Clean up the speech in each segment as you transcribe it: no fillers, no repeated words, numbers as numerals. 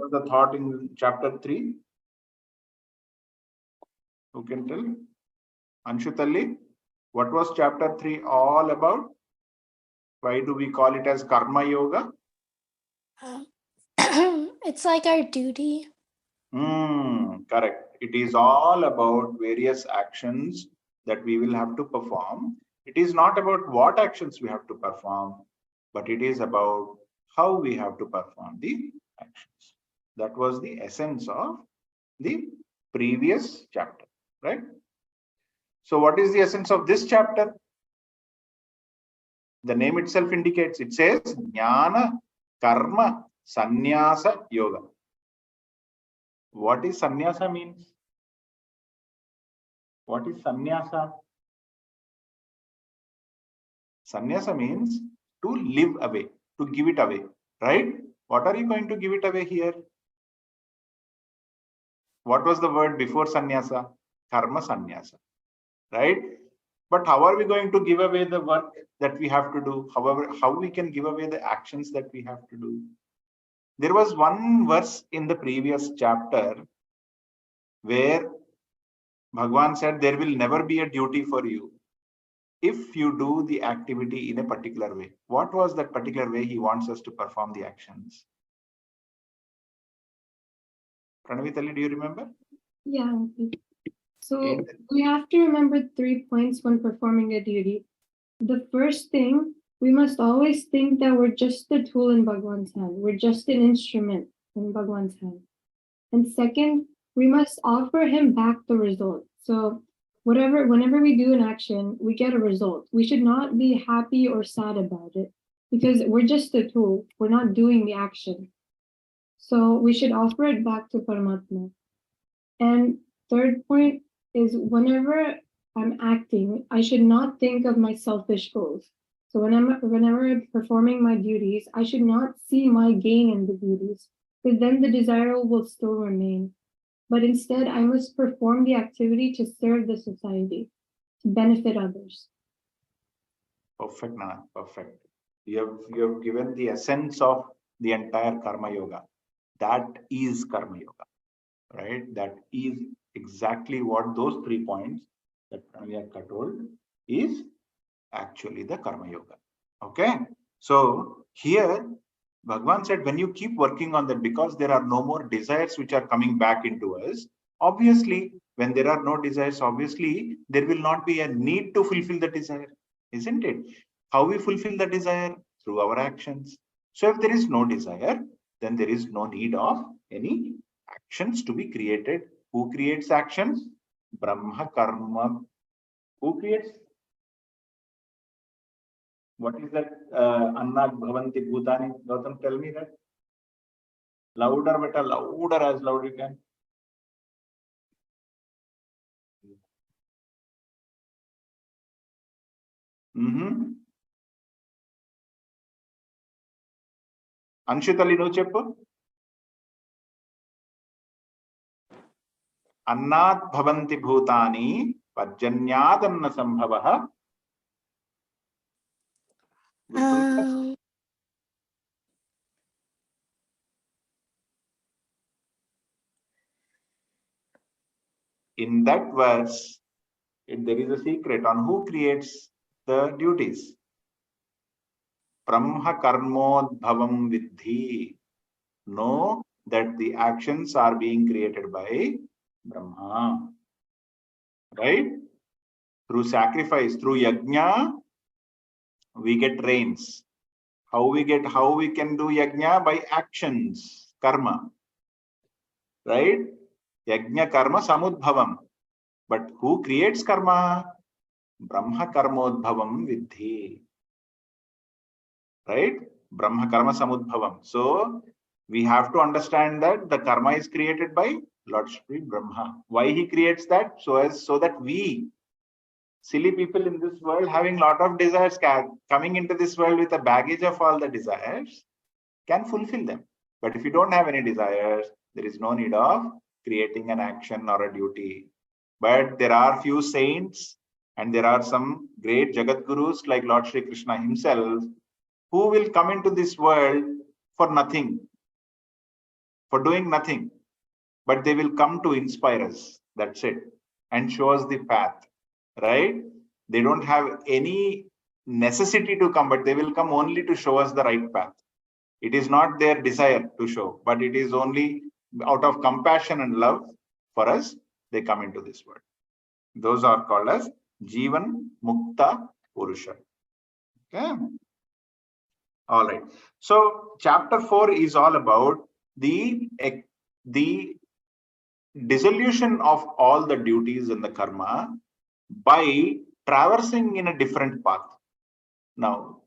was the thought in chapter 3? Who can tell? Anshutalli, what was chapter 3 all about? Why do we call it as Karma Yoga? It's like our duty. Correct. It is all about various actions that we will have to perform. It is not about what actions we have to perform, but it is about how we have to perform the actions. That was the essence of the previous chapter, right? So what is the essence of this chapter? The name itself indicates, it says Jnana Karma Sannyasa Yoga. What is sannyasa means? What is sannyasa? Sannyasa means to live away, to give it away, right? What are you going to give it away here? What was the word before sannyasa? Karma sannyasa, right? But how are we going to give away the work that we have to do? However, how we can give away the actions that we have to do? There was one verse in the previous chapter where Bhagwan said there will never be a duty for you if you do the activity in a particular way. What was that particular way he wants us to perform the actions? Pranavitali, do you remember? Yeah. So we have to remember 3 points when performing a duty. The first thing, we must always think that we're just a tool in Bhagwan's hand. We're just an instrument in Bhagwan's hand. And second, we must offer him back the result. So whenever we do an action, we get a result. We should not be happy or sad about it because we're just a tool. We're not doing the action. So we should offer it back to Paramatma. And third point is whenever I'm acting, I should not think of my selfish goals. So whenever I'm performing my duties, I should not see my gain in the duties, because then the desire will still remain. But instead, I must perform the activity to serve the society, to benefit others. Perfect, Nana. Perfect. You have given the essence of the entire Karma Yoga. That is Karma Yoga, right? That is exactly what those 3 points that we have told is actually the Karma Yoga. Okay. So here Bhagwan said, when you keep working on that, because there are no more desires which are coming back into us, obviously, when there are no desires, obviously, there will not be a need to fulfill the desire, isn't it? How we fulfill the desire? Through our actions. So if there is no desire, then there is no need of any actions to be created. Who creates actions? Brahma Karma. Who creates? What is that? Annat Bhavanti Bhutani. Gautam, tell me that. Louder, better, louder, as loud you can. Anshitali, no cheppu. Annat Bhavanti Bhutani Pajjanyadanna Sambhavaha. In that verse, there is a secret on who creates the duties. Brahma Karmodbhavam Vidhi. Know that the actions are being created by Brahma. Right? Through sacrifice, through yajna, we get rains. How we can do yajna? By actions, karma. Right? Yajna karma samudbhavam. But who creates karma? Brahma karmodbhavam vidhi. Right? Brahma karma samudbhavam. So we have to understand that the karma is created by Lord Shri Brahma. Why he creates that? So that we, silly people in this world, having lot of desires, coming into this world with a baggage of all the desires, can fulfill them. But if you don't have any desires, there is no need of creating an action or a duty. But there are few saints and there are some great Jagat Gurus like Lord Shri Krishna himself, who will come into this world for nothing. for doing nothing, but they will come to inspire us. That's it. And show us the path, right? They don't have any necessity to come, but they will come only to show us the right path. It is not their desire to show, but it is only out of compassion and love for us, they come into this world. Those are called as Jivan Mukta Purusha. Okay. All right. So chapter 4 is all about the dissolution of all the duties in the karma by traversing in a different path. Now,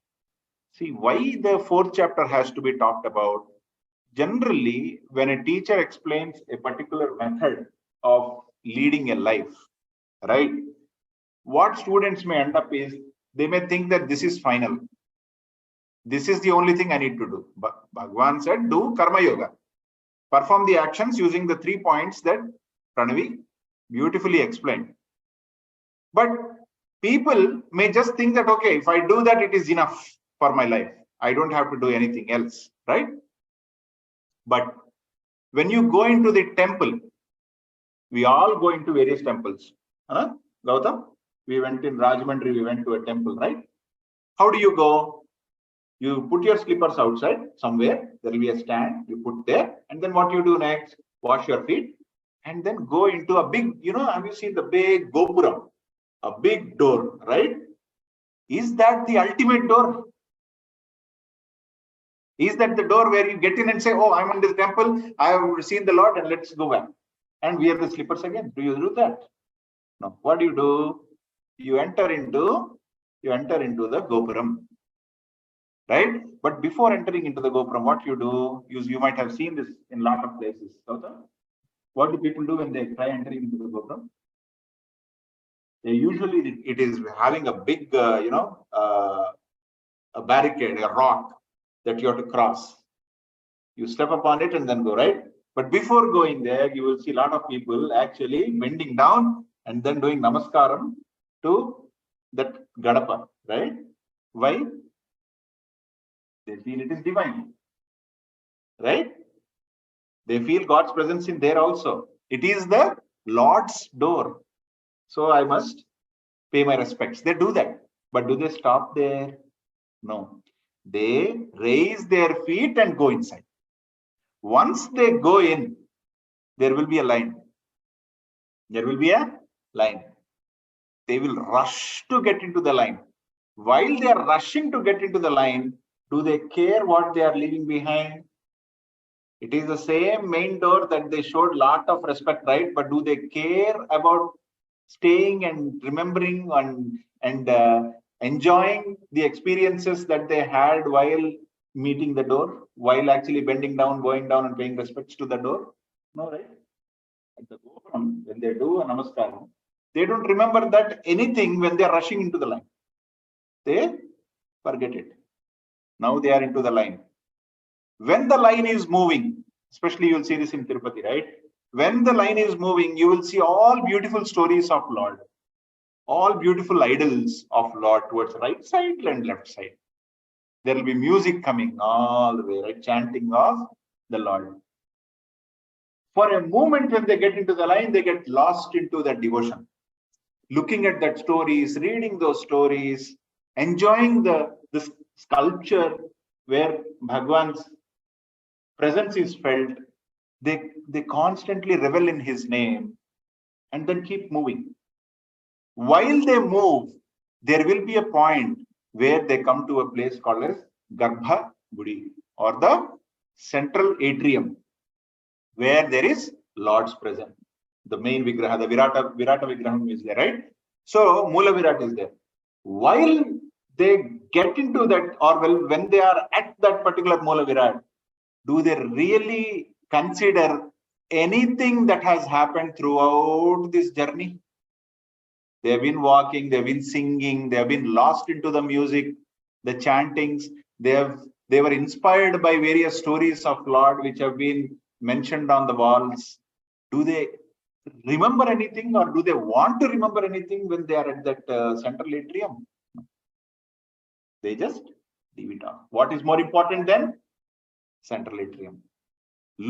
see why the 4th chapter has to be talked about. Generally, when a teacher explains a particular method of leading a life, right? What students may end up is, they may think that this is final. This is the only thing I need to do. But Bhagavan said, do karma yoga. Perform the actions using the 3 points that Pranavi beautifully explained. But people may just think that, okay, if I do that, it is enough for my life. I don't have to do anything else, right? But when you go into the temple, we all go into various temples. Gautam, we went in Rajahmundry, we went to a temple, right? How do you go? You put your slippers outside somewhere, there will be a stand, you put there, and then what you do next? Wash your feet, and then go into a big, have you seen the big Gopuram? A big door, right? Is that the ultimate door? Is that the door where you get in and say, oh, I'm in this temple, I have seen the Lord, and let's go back and wear the slippers again? Do you do that? No. What do? You enter into the Gopuram, right? But before entering into the Gopuram, what you do, you might have seen this in a lot of places. What do people do when they try entering into the Gopuram? They usually, it is having a big, a barricade, a rock that you have to cross. You step upon it and then go, right? But before going there, you will see a lot of people actually bending down and then doing namaskaram to that Gadapa, right? Why? They feel it is divine, right? They feel God's presence in there also. It is the Lord's door. So I must pay my respects. They do that. But do they stop there? No. They raise their feet and go inside. Once they go in, there will be a line. There will be a line. They will rush to get into the line. While they are rushing to get into the line, do they care what they are leaving behind? It is the same main door that they showed lot of respect, right? But do they care about staying and remembering and enjoying the experiences that they had while meeting the door, while actually bending down, going down and paying respects to the door? No, right? At the Gopuram, when they do a namaskaram, they don't remember that anything when they are rushing into the line. They forget it. Now they are into the line. When the line is moving, especially you will see this in Tirupati, right? When the line is moving, you will see all beautiful stories of Lord, all beautiful idols of Lord towards right side and left side. There will be music coming all the way, right? Chanting of the Lord. For a moment, when they get into the line, they get lost into that devotion. Looking at that stories, reading those stories, enjoying this sculpture where Bhagwan's presence is felt. They constantly revel in his name and then keep moving. While they move, there will be a point where they come to a place called as Garbha Gudi, or the central atrium, where there is Lord's presence. The main Vigraha, the Virata Vigraham is there, right? So Mula Virat is there. While they get into that, or well, when they are at that particular Mula Virat, do they really consider anything that has happened throughout this journey? They have been walking, they have been singing, they have been lost into the music, the chantings. They were inspired by various stories of Lord which have been mentioned on the walls. Do they remember anything, or do they want to remember anything when they are at that central atrium? They just leave it off. What is more important than central atrium?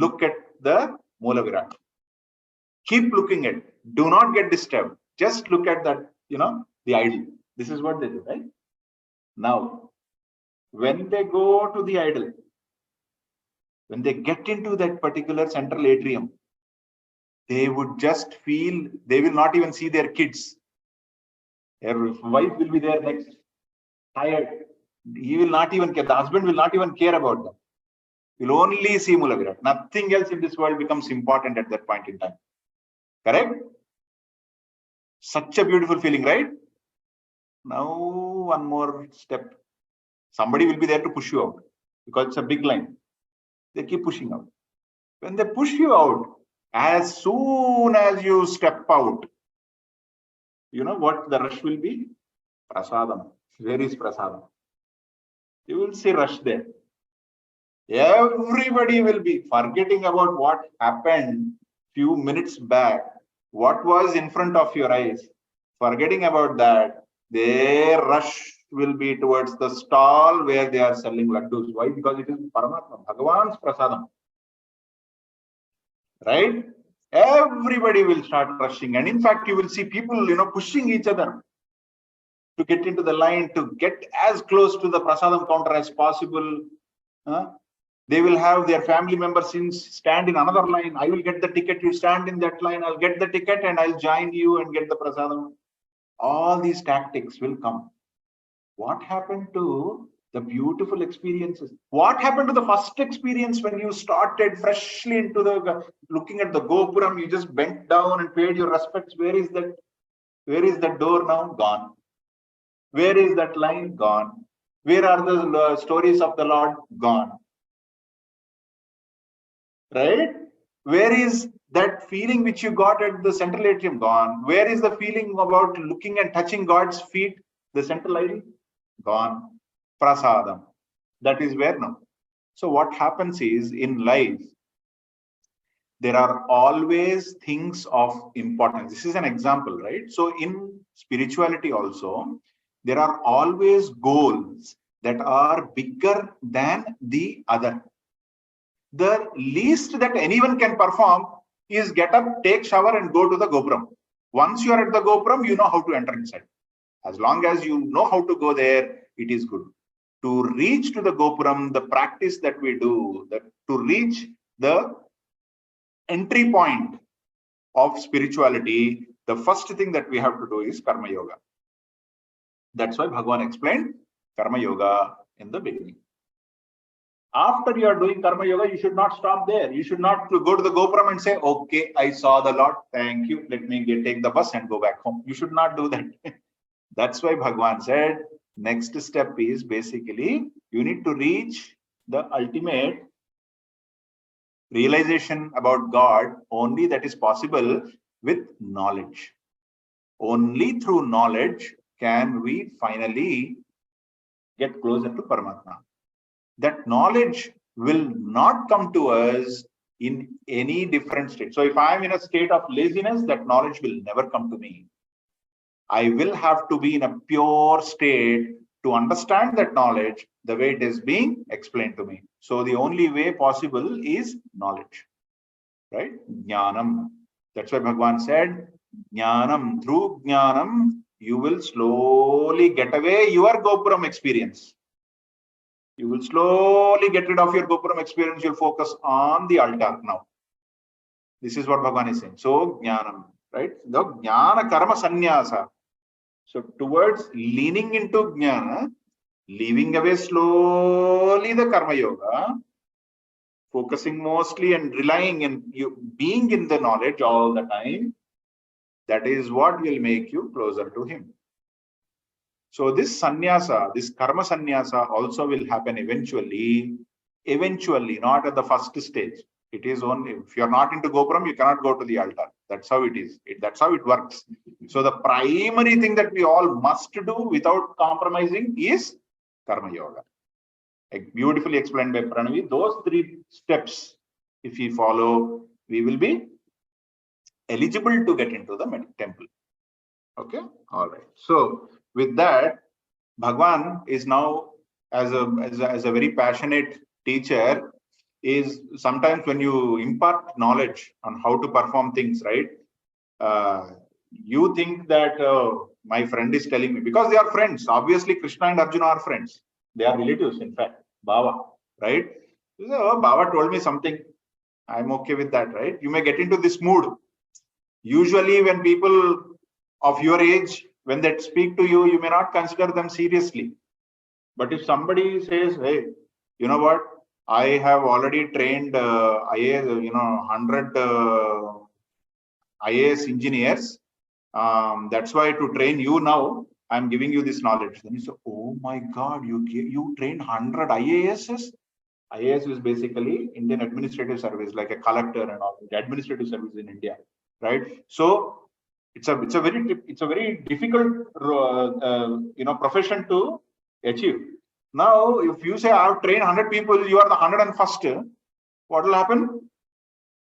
Look at the Moola Virat. Keep looking at it. Do not get disturbed. Just look at that, the idol. This is what they do, right? Now, when they go to the idol, when they get into that particular central atrium, they would just feel, they will not even see their kids. Their wife will be there next, tired. He will not even care. The husband will not even care about them. You'll only see Moola Virat. Nothing else in this world becomes important at that point in time. Correct? Such a beautiful feeling, right? Now, one more step. Somebody will be there to push you out because it's a big line. They keep pushing out. When they push you out, as soon as you step out, you know what the rush will be? Prasadam. Where is Prasadam? You will see rush there. Everybody will be forgetting about what happened few minutes back, what was in front of your eyes. Forgetting about that, their rush will be towards the stall where they are selling laddus. Why? Because it is Paramatma, Bhagavan's Prasadam. Right? Everybody will start rushing. And in fact, you will see people, pushing each other to get into the line, to get as close to the Prasadam counter as possible. They will have their family members stand in another line. I will get the ticket, you stand in that line, I'll get the ticket and I'll join you and get the Prasadam. All these tactics will come. What happened to the beautiful experiences? What happened to the first experience when you started freshly into the looking at the Gopuram? You just bent down and paid your respects. Where is that? Where is that door now? Gone. Where is that line? Gone. Where are the stories of the Lord? Gone. Right? Where is that feeling which you got at the central atrium? Gone. Where is the feeling about looking and touching God's feet, the central idol? Gone. Prasadam. That is where now. So what happens is, in life, there are always things of importance. This is an example, right? So in spirituality also, there are always goals that are bigger than the other. The least that anyone can perform is get up, take shower and go to the Gopuram. Once you are at the Gopuram, you know how to enter inside. As long as you know how to go there, it is good. To reach to the Gopuram, the practice that we do, to reach the entry point of spirituality, the first thing that we have to do is Karma Yoga. That's why Bhagavan explained Karma Yoga in the beginning. After you are doing Karma Yoga, you should not stop there. You should not go to the Gopuram and say, okay, I saw the Lord, thank you, let me take the bus and go back home. You should not do that. That's why Bhagavan said, next step is basically, you need to reach the ultimate realization about God. Only that is possible with knowledge. Only through knowledge can we finally get closer to Paramatma. That knowledge will not come to us in any different state. So if I am in a state of laziness, that knowledge will never come to me. I will have to be in a pure state to understand that knowledge the way it is being explained to me. So the only way possible is knowledge, right? Jnanam. That's why Bhagavan said, Jnanam. Through Jnanam, you will slowly get away your Gopuram experience. You will slowly get rid of your Gopuram experience. You'll focus on the altar now. This is what Bhagavan is saying. So, Jnanam, right? The Jnana Karma Sannyasa. So, towards leaning into Jnana, leaving away slowly the Karma Yoga, focusing mostly and relying and you being in the knowledge all the time, that is what will make you closer to Him. So this sannyasa, this karma sannyasa also will happen eventually, not at the first stage. It is only, if you're not into Gopuram, you cannot go to the altar. That's how it is. That's how it works. So the primary thing that we all must do without compromising is Karma Yoga. Beautifully explained by Pranavi. Those 3 steps, if we follow, we will be eligible to get into the temple. Okay, all right. So with that, Bhagavan is now, as a very passionate teacher, is sometimes when you impart knowledge on how to perform things, right? You think that my friend is telling me, because they are friends. Obviously, Krishna and Arjuna are friends. They are relatives, in fact. Baba, right? So, oh, Baba told me something. I'm okay with that, right? You may get into this mood. Usually, when people of your age, when they speak to you, you may not consider them seriously. But if somebody says, hey, you know what? I have already trained IAS, 100 IAS engineers. That's why to train you now, I'm giving you this knowledge. Then you say, oh my God, you trained 100 IASs? IAS is basically Indian Administrative Service, like a collector and all the administrative service in India, right? So it's a very difficult profession to achieve. Now, if you say I've trained 100 people, you are the 101st. What will happen?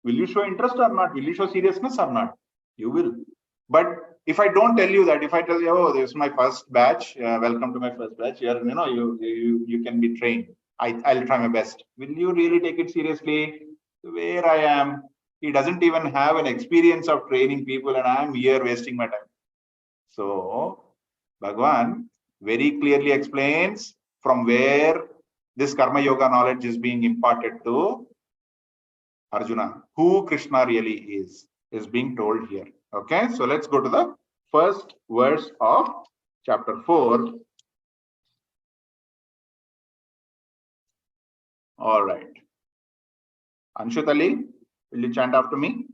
Will you show interest or not? Will you show seriousness or not? You will. But if I don't tell you that, if I tell you, oh, this is my first batch, welcome to my first batch, here, you can be trained. I'll try my best. Will you really take it seriously? Where I am, he doesn't even have an experience of training people, and I'm here wasting my time. So, Bhagwan very clearly explains from where this Karma Yoga knowledge is being imparted to Arjuna. Who Krishna really is being told here. Okay, so let's go to the first verse of chapter 4. All right. Anshutali, will you chant after me?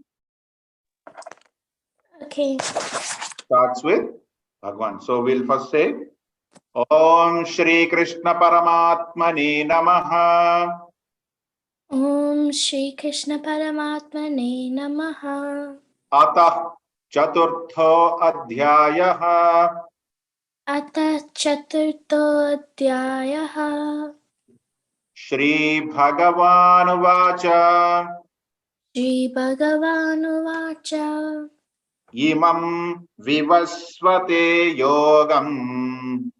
Okay. Starts with Bhagwan. So we'll first say Om Shri Krishna Paramatmane Namaha. Om Shri Krishna Paramatmane Namaha. Atah Chaturtho Adhyayaha. Atha Chaturtho Adhyayaha. Shri Bhagavan Vacha. Shri Bhagavanuvacha. Imam Vivasvate Yogam.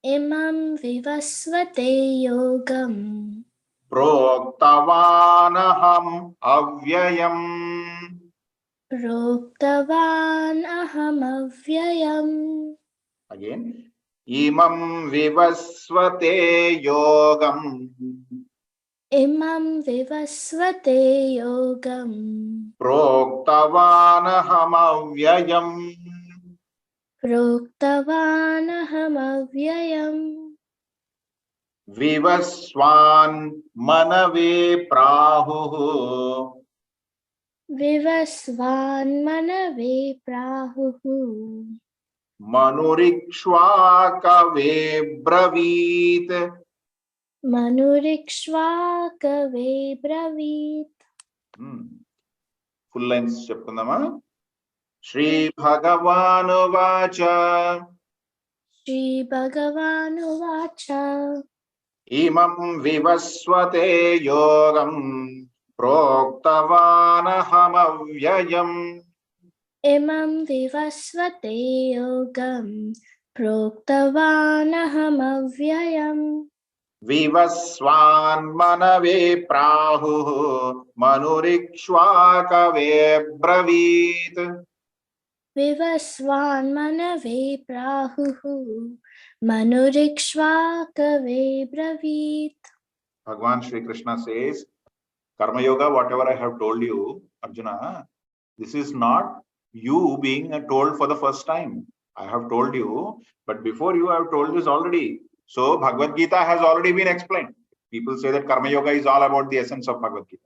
Imam Vivasvate Yogam. Proktavanaham Avyayam. Proktavan Aham Avyayam. Again. Imam Vivasvate Yogam. Imam Vivasvate Yogam. Proktavanaham Avyayam. Proktavanaham Avyayam. Vivaswan Manave Prahuhu. Vivasvan Manave Prahuhu. Manurikshvakave Bravit. Manurikshvakave Bravit. Full lines cheptundama. Shri Bhagavan Vacha. Shri Bhagavanuvacha. Imam Vivasvate Yogam. Proktavanaham Avyayam. Imam Vivasvate Yogam. Proktavanaham Avyayam. Vivaswan Manave Prahu. Manurikshvakave Bravit. Vivasvan Manave Prahuhu. Manurikshvakave Bravit. Bhagwan Shri Krishna says, Karma Yoga, whatever I have told you, Arjuna, this is not you being told for the first time. I have told you, but before you, I have told this already. So Bhagavad Gita has already been explained. People say that Karma Yoga is all about the essence of Bhagavad Gita,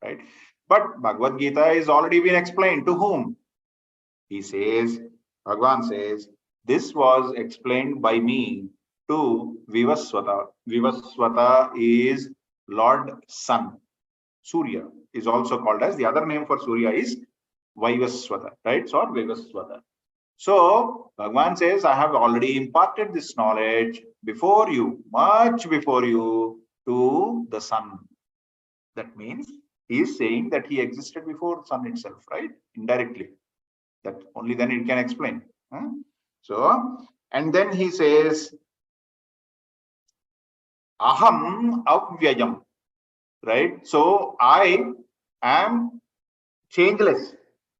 right? But Bhagavad Gita is already been explained. To whom? He says, Bhagwan says, this was explained by me to Vivaswata. Vivaswata is Lord Sun. Surya is also called as, the other name for Surya is Vaivaswata, right? So, Vivaswata. So, Bhagwan says, I have already imparted this knowledge before you, much before you, to the sun. That means he is saying that he existed before sun itself, right? Indirectly. That only then it can explain. So, and then he says, Aham Avyayam. right? So I am changeless.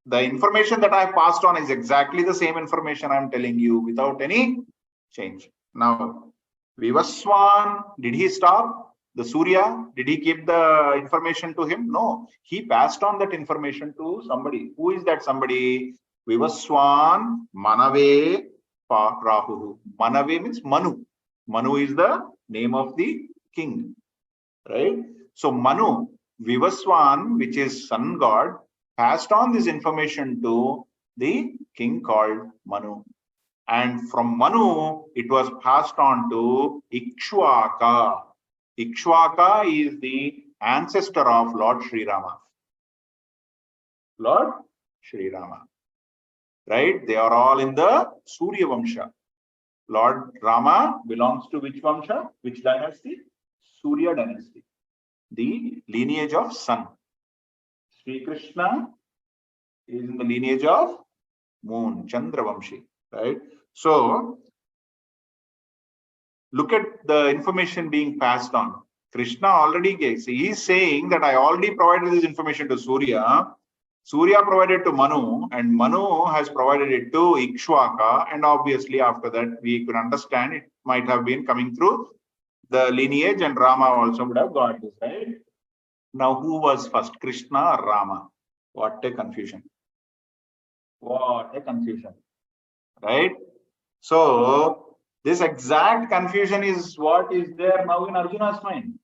The information that I have passed on is exactly the same information I'm telling you without any change. Now, Vivaswan, did he stop? The Surya, did he keep the information to him? No, he passed on that information to somebody. Who is that somebody? Vivaswan Manave Rahu. Manave means Manu. Manu is the name of the king, right? So Manu, Vivaswan, which is sun god, passed on this information to the king called Manu. And from Manu, it was passed on to Ikshvaka. Ikshvaka is the ancestor of Lord Sri Rama. Lord Sri Rama, right? They are all in the Surya Vamsha. Lord Rama belongs to which Vamsha? Which dynasty? Surya dynasty, the lineage of sun. Sri Krishna is in the lineage of moon, Chandra Vamshi, right? So look at the information being passed on. Krishna already gave. See, he's saying that I already provided this information to Surya. Surya provided to Manu, and Manu has provided it to Ikshvaka. And obviously, after that, we could understand it might have been coming through the lineage, and Rama also would have got this, right? Now, who was first, Krishna or Rama? What a confusion. What a confusion, right? So, this exact confusion is what is there now in Arjuna's mind.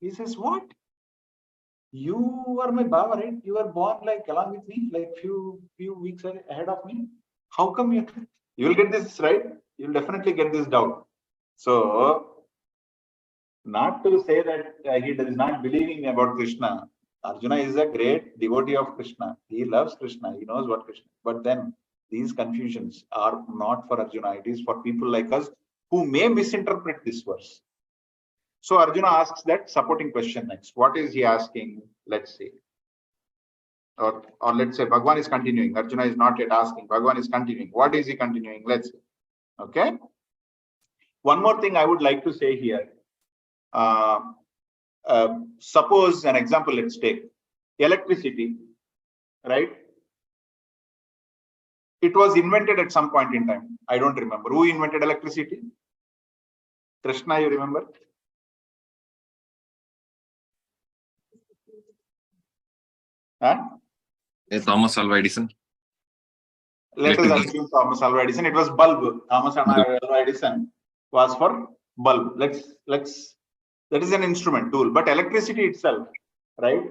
He says, what? You are my Baba, right? You were born like along with me, like few weeks ahead of me. How come you will get this, right? You'll definitely get this doubt. So, not to say that he is not believing about Krishna. Arjuna is a great devotee of Krishna. He loves Krishna. He knows what Krishna. But then these confusions are not for Arjuna. It is for people like us who may misinterpret this verse. So Arjuna asks that supporting question next. What is he asking? Let's see. Or let's say Bhagwan is continuing. Arjuna is not yet asking. Bhagwan is continuing. What is he continuing? Let's see. Okay. One more thing I would like to say here. Suppose an example, let's take electricity, right? It was invented at some point in time. I don't remember. Who invented electricity? Krishna, you remember? Huh? Thomas Alva Edison. Let us assume Thomas Alva Edison. It was bulb. Thomas Alva Edison was for bulb. That is an instrument tool. But electricity itself, right,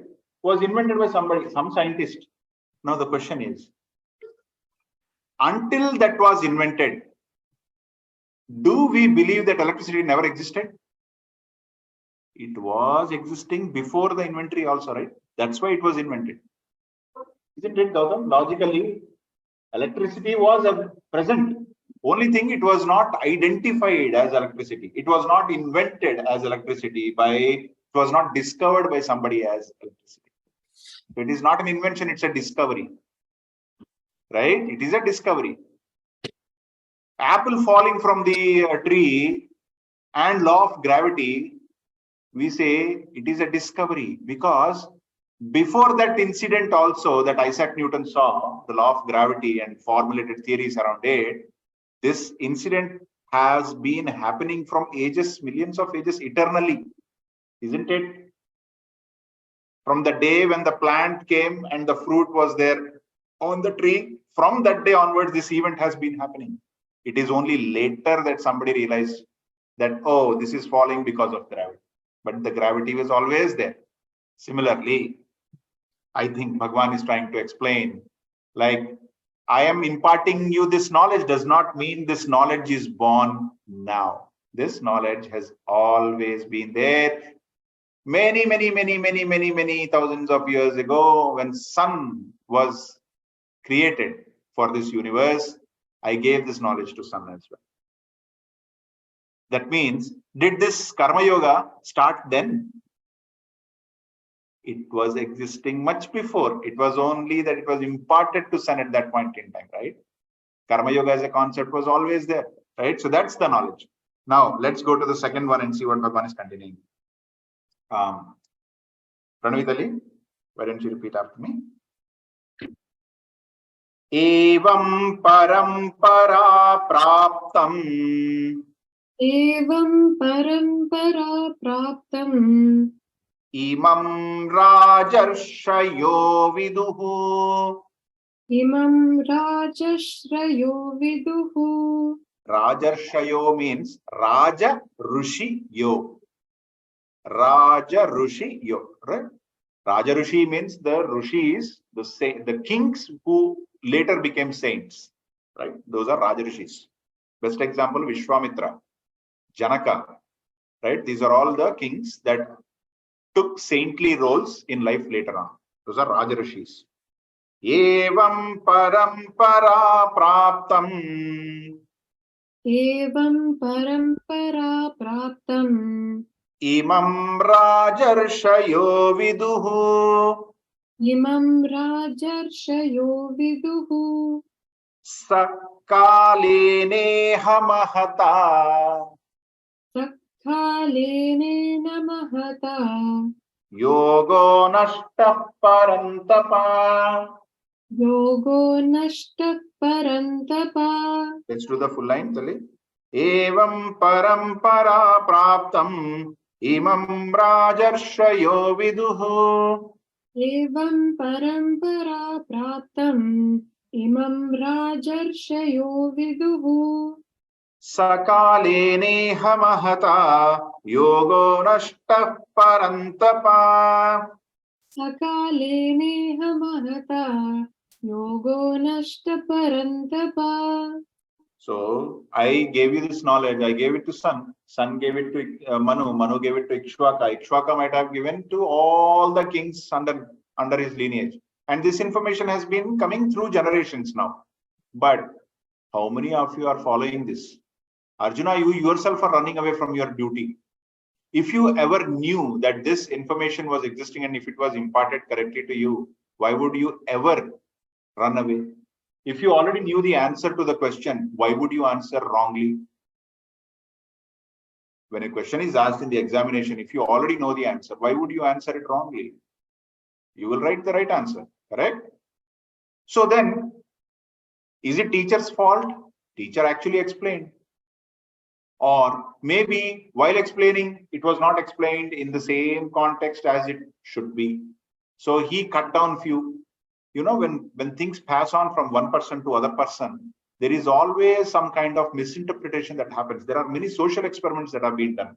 was invented by somebody, some scientist. Now the question is, until that was invented, do we believe that electricity never existed? It was existing before the inventory also, right? That's why it was invented. Isn't it, Gautam? Logically, electricity was present. Only thing, it was not identified as electricity. It was not invented as electricity it was not discovered by somebody as electricity. It is not an invention, it's a discovery. Right? It is a discovery. Apple falling from the tree and law of gravity, we say it is a discovery, because before that incident also that Isaac Newton saw, the law of gravity and formulated theories around it, this incident has been happening from ages, millions of ages, eternally, isn't it? From the day when the plant came and the fruit was there on the tree, from that day onwards, this event has been happening. It is only later that somebody realized that, oh, this is falling because of gravity. But the gravity was always there. Similarly, I think Bhagwan is trying to explain, like, I am imparting you this knowledge does not mean this knowledge is born now. This knowledge has always been there. Many thousands of years ago, when sun was created for this universe, I gave this knowledge to sun as well. That means, did this Karma Yoga start then? It was existing much before. It was only that it was imparted to sun at that point in time, right? Karma Yoga as a concept was always there, right? So that's the knowledge. Now, let's go to the second one and see what Bhagwan is continuing. Pranavitali, why don't you repeat after me? Evam parampara praptam. Evam parampara praptam. Imam rajarshayo viduhu. Imam rajashrayo viduhu. Rajarshayo means Raja Rushi Yo. Raja Rushi Yo, right? Raja Rushi means the Rushis, the kings who later became saints, right? Those are Raja Rishis. Best example, Vishwamitra, Janaka, right? These are all the kings that took saintly roles in life later on. Those are Raja Rishis. Evam parampara praptam. Evam parampara praptam. Imam rajarshayo viduhu. Imam rajarshayo viduhu. Sakalene hamahata. Sakhalene namahata. Yogo nashta parantapa. Yogo nashta parantapa. Let's do the full line, Tali. Evam parampara praptam. Imam rajarshayo viduhu. Evam parampara praptam. Imam rajarshayo viduhu. Sakalene hamahata. Yogo nashta parantapa. Sakalene hamahata. Yogo nashta parantapa. So I gave you this knowledge. I gave it to Sun. Sun gave it to Manu. Manu gave it to Ikshwaka. Ikshwaka might have given to all the kings under his lineage. And this information has been coming through generations now. But how many of you are following this? Arjuna, you yourself are running away from your duty. If you ever knew that this information was existing and if it was imparted correctly to you, why would you ever run away? If you already knew the answer to the question, why would you answer wrongly? When a question is asked in the examination, if you already know the answer, why would you answer it wrongly? You will write the right answer, correct? So then, is it teacher's fault? Teacher actually explained. Or maybe while explaining, it was not explained in the same context as it should be. So he cut down few. You know, when things pass on from one person to other person, there is always some kind of misinterpretation that happens. There are many social experiments that have been done.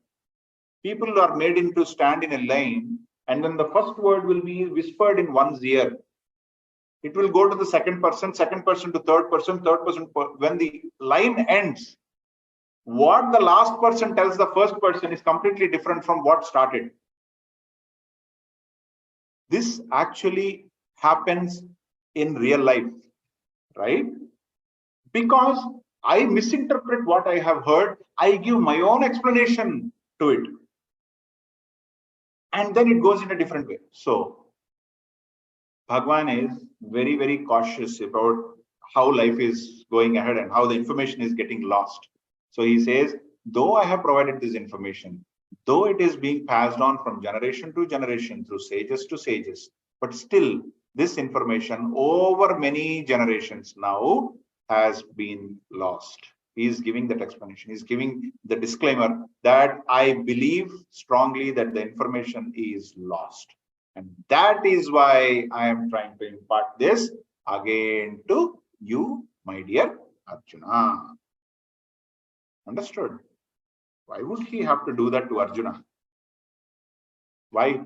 People are made into stand in a line, and then the first word will be whispered in one's ear. It will go to the second person to third person. When the line ends, what the last person tells the first person is completely different from what started. This actually happens in real life, right? Because I misinterpret what I have heard, I give my own explanation to it. And then it goes in a different way. So Bhagwan is very, very cautious about how life is going ahead and how the information is getting lost. So he says, though I have provided this information, though it is being passed on from generation to generation through sages to sages, but still this information over many generations now has been lost. He is giving that explanation. He is giving the disclaimer that I believe strongly that the information is lost. And that is why I am trying to impart this again to you, my dear Arjuna. Understood? Why would he have to do that to Arjuna? Why?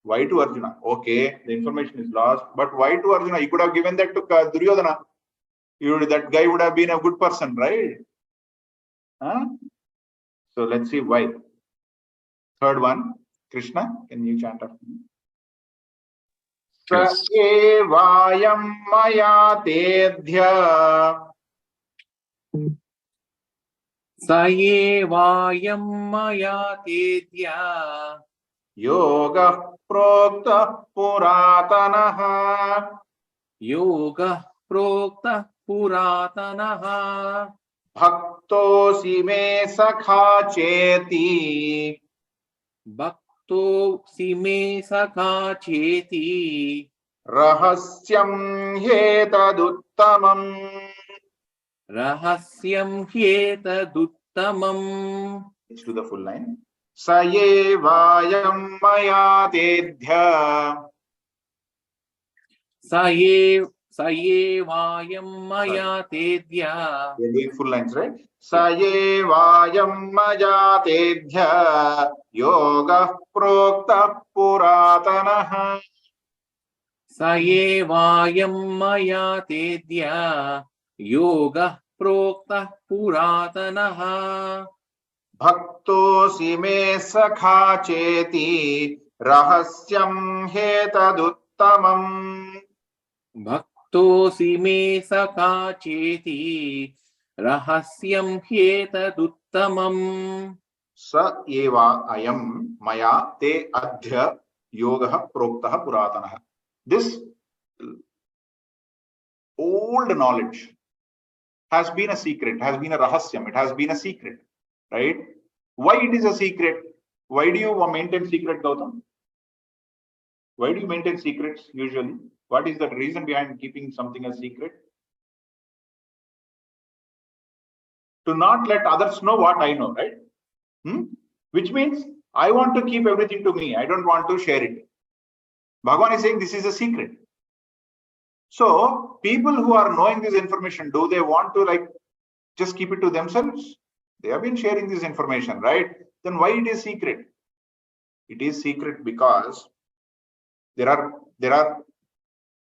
Why to Arjuna? Okay, the information is lost, but why to Arjuna? He could have given that to Duryodhana. That guy would have been a good person, right? Huh? So let's see why. Third one, Krishna, can you chant after me? Yes. Vayam maya tedhya. Sayevayam maya tedya. Yoga prokta puratanaha. Yoga prokta puratanaha. Bhaktosi me sakha cheti. Bhaktosi भक्तोऽसि मे सखा चेति Rahasyam hetaduttamam. रहस्यं ह्येतदुत्तमम्. Let's do the full line. Saye vayam maya tedhya. स एवायं मया तेद्या We're doing full lines, right? Saye vayam maya tedhya yoga prokta puratanaha. स एवायं मया तेद्या योगः प्रोक्तः पुरातनः Bhaktosi me sakha cheti rahasyam hetaduttamam. भक्तोऽसि मे सखा चेति रहस्यं ह्येतदुत्तमम्. Sa eva ayam maya te adhya yoga prokta puratanaha. This old knowledge has been a secret, has been a rahasyam, it has been a secret, right? Why it is a secret? Why do you maintain secret, Gautam? Why do you maintain secrets usually? What is the reason behind keeping something a secret? To not let others know what I know, right? Which means I want to keep everything to me. I don't want to share it. Bhagavan is saying this is a secret. So people who are knowing this information, do they want to just keep it to themselves? They have been sharing this information, right? Then why it is secret? It is secret because there are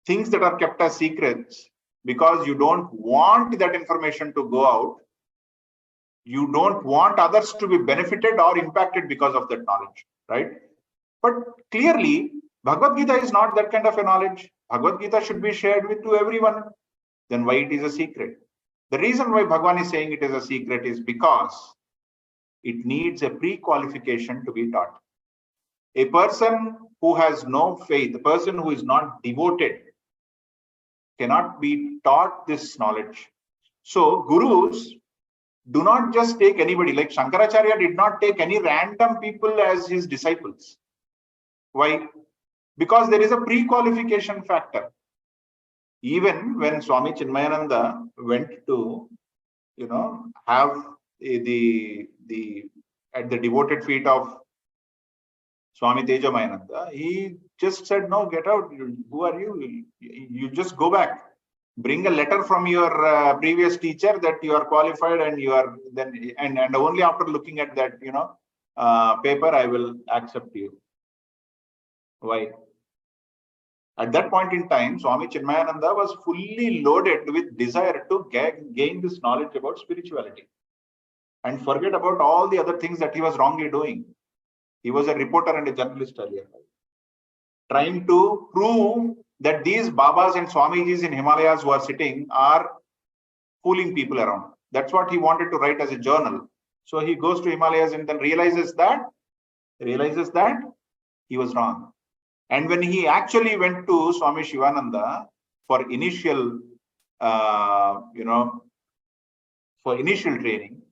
things that are kept as secrets because you don't want that information to go out. You don't want others to be benefited or impacted because of that knowledge, right? But clearly, Bhagavad Gita is not that kind of a knowledge. Bhagavad Gita should be shared to everyone. Then why it is a secret? The reason why Bhagavan is saying it is a secret is because it needs a pre-qualification to be taught. A person who has no faith, a person who is not devoted, cannot be taught this knowledge. So gurus do not just take anybody. Like Shankaracharya did not take any random people as his disciples. Why? Because there is a pre-qualification factor. Even when Swami Chinmayananda went to, have at the devoted feet of Swami Tejamayananda, he just said, no, get out. Who are you? You just go back. Bring a letter from your previous teacher that you are qualified and you are then, and only after looking at that, paper, I will accept you. Why? At that point in time, Swami Chinmayananda was fully loaded with desire to gain this knowledge about spirituality and forget about all the other things that he was wrongly doing. He was a reporter and a journalist earlier, trying to prove that these Babas and Swamijis in Himalayas who are sitting are fooling people around. That's what he wanted to write as a journal. So he goes to Himalayas and then realizes that he was wrong. And when he actually went to Swami Shivananda for initial, for initial training,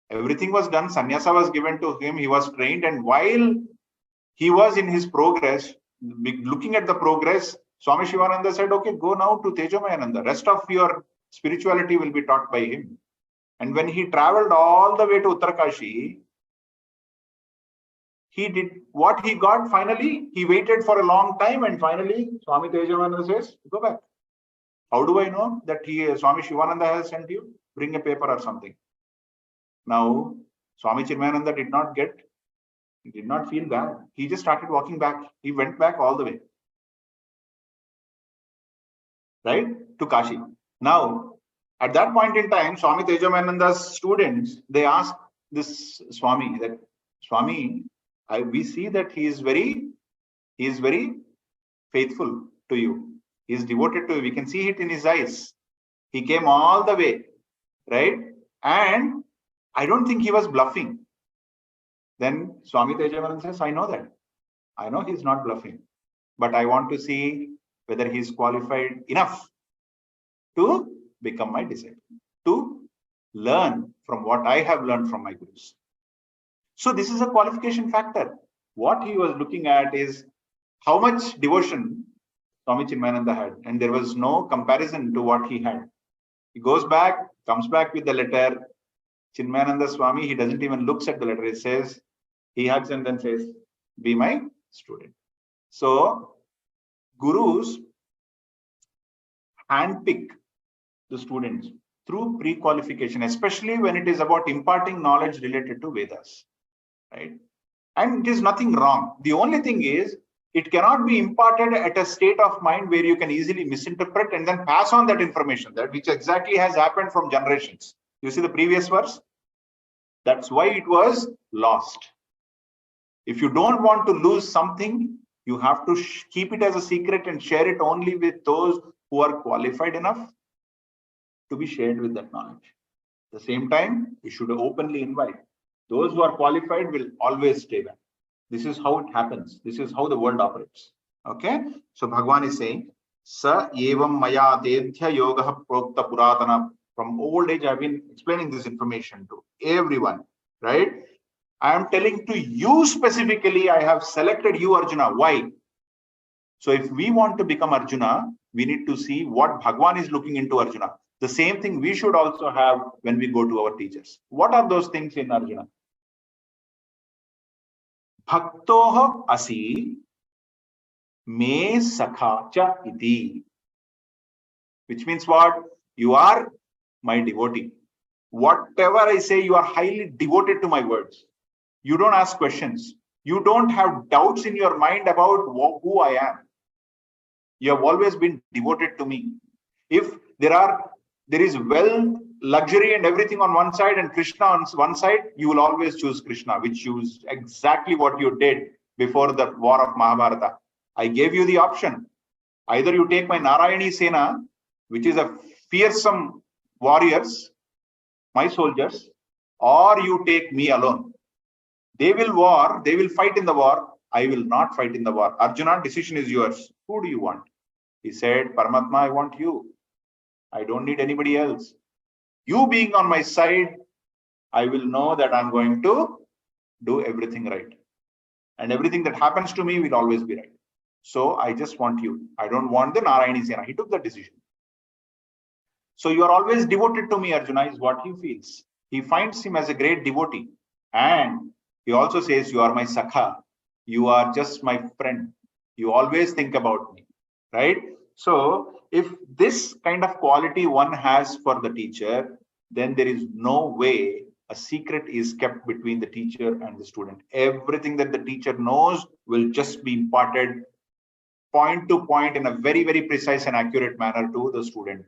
everything was done. Sannyasa was given to him. He was trained. And while he was in his progress, looking at the progress, Swami Shivananda said, okay, go now to Tejamayananda. Rest of your spirituality will be taught by him. And when he traveled all the way to Uttarakashi, he did what he got finally. He waited for a long time and finally Swami Tejamayananda says, go back. How do I know that Swami Shivananda has sent you? Bring a paper or something. Now, Swami Chinmayananda did not feel bad. He just started walking back. He went back all the way, right, to Kashi. Now, at that point in time, Swami Tejamayananda's students, they asked this Swami that, Swami, we see that he is very faithful to you. He is devoted to you. We can see it in his eyes. He came all the way, right? And I don't think he was bluffing. Then Swami Tejavananda says, I know that. I know he's not bluffing. But I want to see whether he's qualified enough to become my disciple, to learn from what I have learned from my gurus. So this is a qualification factor. What he was looking at is how much devotion Swami Chinmayananda had, and there was no comparison to what he had. He goes back, comes back with the letter. Chinmayananda Swami, he doesn't even looks at the letter. He says, he hugs and then says, be my student. So gurus handpick the students through pre-qualification, especially when it is about imparting knowledge related to Vedas, right? And it is nothing wrong. The only thing is, it cannot be imparted at a state of mind where you can easily misinterpret and then pass on that information, that which exactly has happened from generations. You see the previous verse? That's why it was lost. If you don't want to lose something, you have to keep it as a secret and share it only with those who are qualified enough to be shared with that knowledge. At the same time, you should openly invite. Those who are qualified will always stay back. This is how it happens. This is how the world operates. Okay? So Bhagavan is saying, Sa evam maya dedhya yoga prokta puratana. From old age, I've been explaining this information to everyone, right? I am telling to you specifically, I have selected you, Arjuna. Why? So if we want to become Arjuna, we need to see what Bhagavan is looking into Arjuna. The same thing we should also have when we go to our teachers. What are those things in Arjuna? Bhaktoha asi me sakhacha iti. Which means what? You are my devotee. Whatever I say, you are highly devoted to my words. You don't ask questions. You don't have doubts in your mind about who I am. You have always been devoted to me. If there is wealth, luxury and everything on one side and Krishna on one side, you will always choose Krishna, which is exactly what you did before the war of Mahabharata. I gave you the option. Either you take my Narayani Sena, which is a fearsome warriors, my soldiers, or you take me alone. They will war, they will fight in the war. I will not fight in the war. Arjuna, decision is yours. Who do you want? He said, Paramatma, I want you. I don't need anybody else. You being on my side, I will know that I'm going to do everything right. And everything that happens to me will always be right. So I just want you. I don't want the Narayani Sena. He took the decision. So you are always devoted to me, Arjuna, is what he feels. He finds him as a great devotee. And he also says, you are my sakha. You are just my friend. You always think about me, right? So if this kind of quality one has for the teacher, then there is no way a secret is kept between the teacher and the student. Everything that the teacher knows will just be imparted point to point in a very, very precise and accurate manner to the student.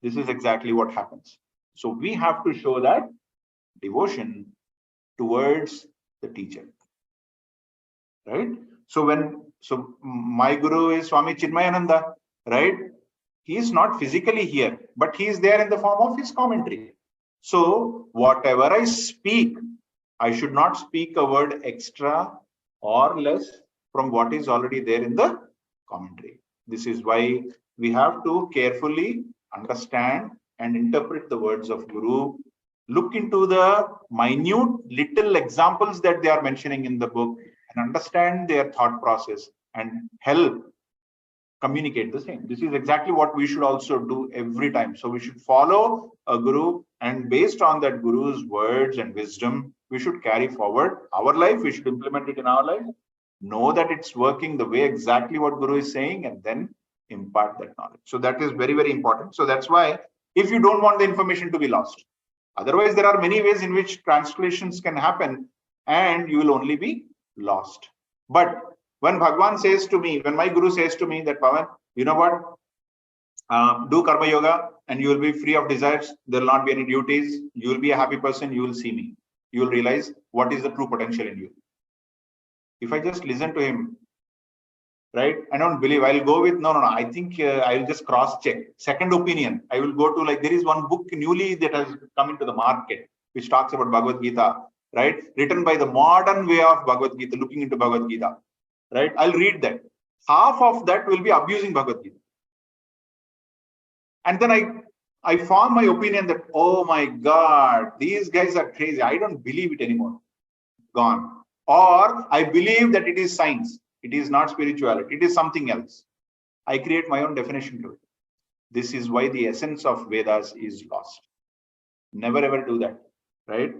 This is exactly what happens. So we have to show that devotion towards the teacher, right? So my guru is Swami Chinmayananda, right? He is not physically here, but he is there in the form of his commentary. So whatever I speak, I should not speak a word extra or less from what is already there in the commentary. This is why we have to carefully understand and interpret the words of Guru. Look into the minute little examples that they are mentioning in the book and understand their thought process and help communicate the same. This is exactly what we should also do every time. So we should follow a guru, and based on that guru's words and wisdom, we should carry forward our life. We should implement it in our life, know that it's working the way exactly what guru is saying, and then impart that knowledge. So that is very, very important. So that's why if you don't want the information to be lost, otherwise there are many ways in which translations can happen and you will only be lost. But when Bhagavan says to me, when my guru says to me that, Pawan, you know what, do karma yoga and you will be free of desires. There will not be any duties. You will be a happy person. You will see me. You will realize what is the true potential in you. If I just listen to him, right, I don't believe. I'll go with, no. I think I'll just cross check. Second opinion. I will go to, like, there is one book newly that has come into the market, which talks about Bhagavad Gita, right? Written by the modern way of Bhagavad Gita, looking into Bhagavad Gita. Right, I'll read that. Half of that will be abusing Bhagavad Gita. And then I form my opinion that, oh my God, these guys are crazy. I don't believe it anymore. Gone. or I believe that it is science. It is not spirituality. It is something else. I create my own definition to it. This is why the essence of Vedas is lost. Never ever do that, right?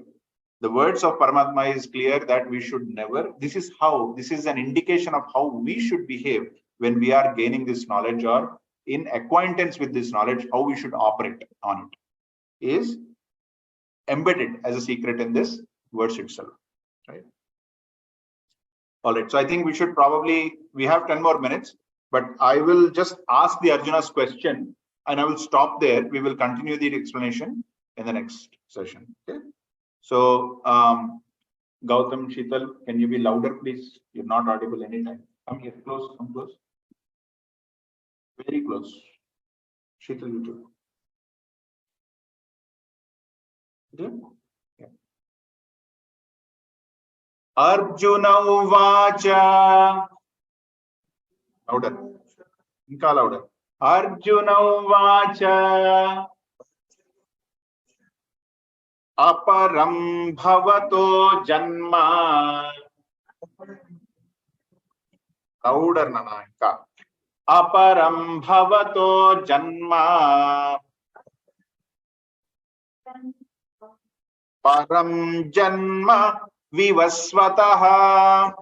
The words of Paramatma is clear that we should never. This is an indication of how we should behave when we are gaining this knowledge or in acquaintance with this knowledge, how we should operate on it is embedded as a secret in this verse itself, right? All right, so I think we have 10 more minutes, but I will just ask the Arjuna's question and I will stop there. We will continue the explanation in the next session. Okay. So, Gautam, Sheetal, can you be louder, please? You're not audible anytime. Come here, close, come close. Very close. Sheetal, you too. Yeah. Arjuna Uvacha. Louder. Inka louder. Arjuna Uvacha. Aparam bhavato janma. Louder, Nana. Inka. Aparam bhavato janma. Param janma vivasvataha.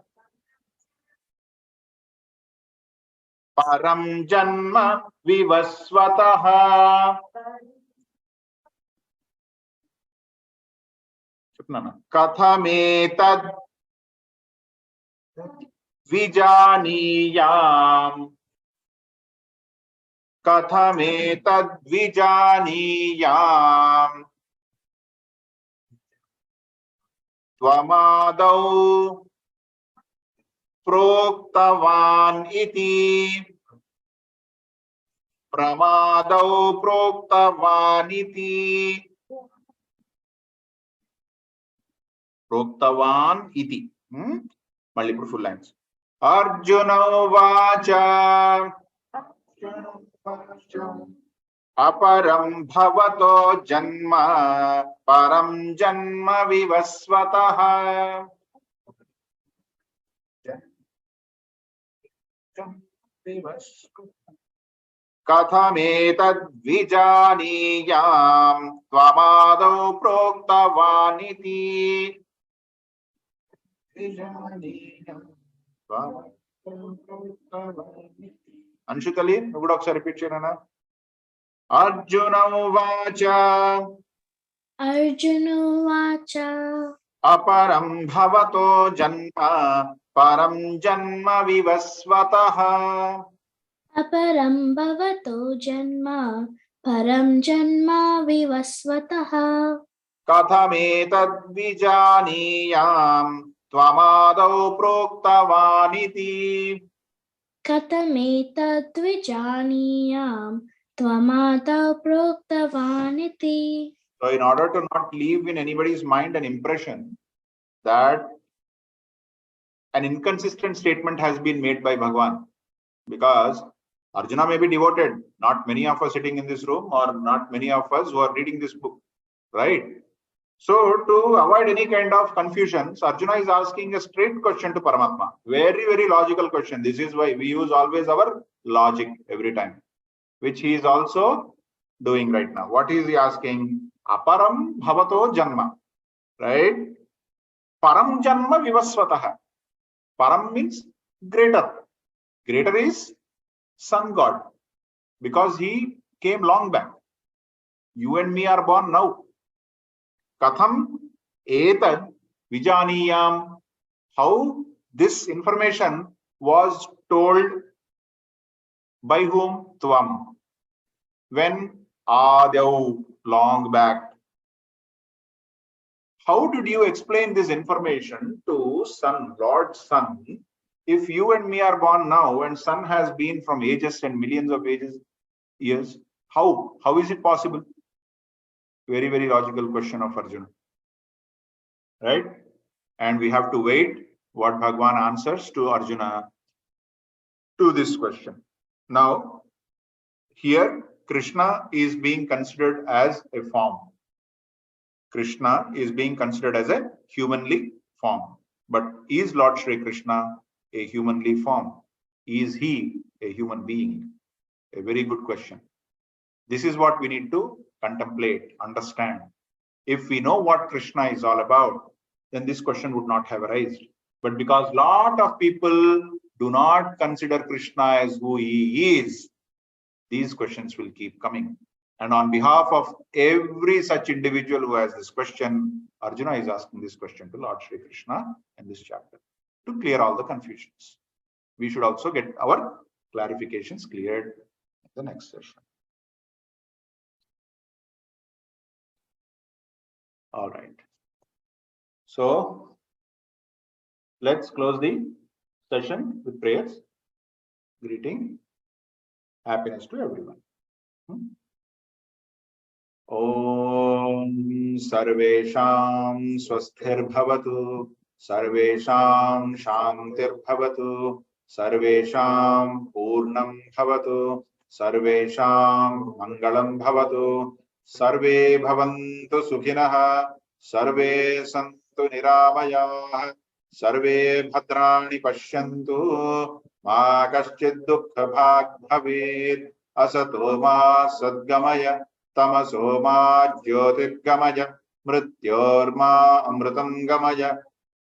Param janma vivasvataha. Kathametad vijaniyam. Kathametad vijaniyam. Tvamadau proktavan iti. Pramadau proktavan iti. Proktavan iti. Multiple full lines. Arjuna Vacha. Aparam bhavato janma. Param janma vivasvataha. Kathametad vijaniyam. Tvamadau proktavaniti. Anshutali, you would also repeat Chenana. Arjuna Uvacha. Arjuna Vacha. Aparam bhavato janma. Param janma vivasvataha. Aparam bhavato janma. Param janma vivasvataha. Kathametad vijaniyam. Tvamadau proktavaniti. Kathametad vijaniyam. Tvamada proktavaniti. So in order to not leave in anybody's mind an impression that an inconsistent statement has been made by Bhagwan, because Arjuna may be devoted, not many of us sitting in this room or not many of us who are reading this book, right? So to avoid any kind of confusions, Arjuna is asking a straight question to Paramatma. Very, very logical question. This is why we use always our logic every time, which he is also doing right now. What is he asking? Aparam bhavato janma, right? Param janma vivasvataha. Param means greater. Greater is sun god, because he came long back. You and me are born now. Katham etad vijaniyam. How this information was told by whom? Tvam. When? Adau, long back. How did you explain this information to Sun, Lord Sun, if you and me are born now and Sun has been from ages and millions of years? How is it possible? Very, very logical question of Arjuna, right? And we have to wait what Bhagwan answers to Arjuna to this question. Now, here Krishna is being considered as a form. Krishna is being considered as a humanly form. But is Lord Shri Krishna a humanly form? Is he a human being? A very good question. This is what we need to contemplate, understand. If we know what Krishna is all about, then this question would not have arisen. But because a lot of people do not consider Krishna as who he is, these questions will keep coming. And on behalf of every such individual who has this question, Arjuna is asking this question to Lord Shri Krishna in this chapter to clear all the confusions. We should also get our clarifications cleared in the next session. All right. So let's close the session with prayers. Greeting. Happiness to everyone. Om Sarvesham Swasthir Sarvesham Shantir Sarvesham Purnam Sarvesham Mangalam Sarve Bhavantu Sukhinah Sarve Santu Niramayah Sarve Bhadrani Pashyantu Ma Kaschid Dukkha Bhag Bhavet Asato Ma Sadgamaya Tamaso Ma Jyotirgamaya Mrityorma Amritam Gamaya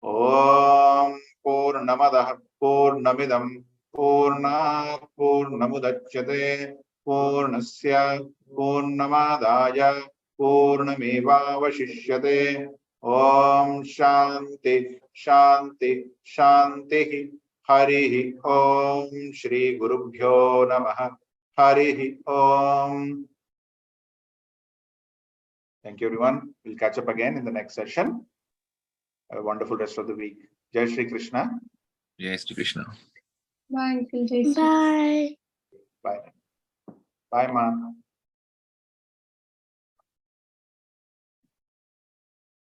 Om Purnamadah Purnamidam Purnat Purnamudachyate Purnasya Purnamadaya Purnamevavashishyate Om Shanti Shanti Shanti Harihi Om Shri Gurubhyo Namaha Harihi Om. Thank you, everyone. We'll catch up again in the next session. Have a wonderful rest of the week. Jai Shri Krishna. Jai Shri Krishna. Bye, Uncle Jason. Bye. Bye. Bye, Ma.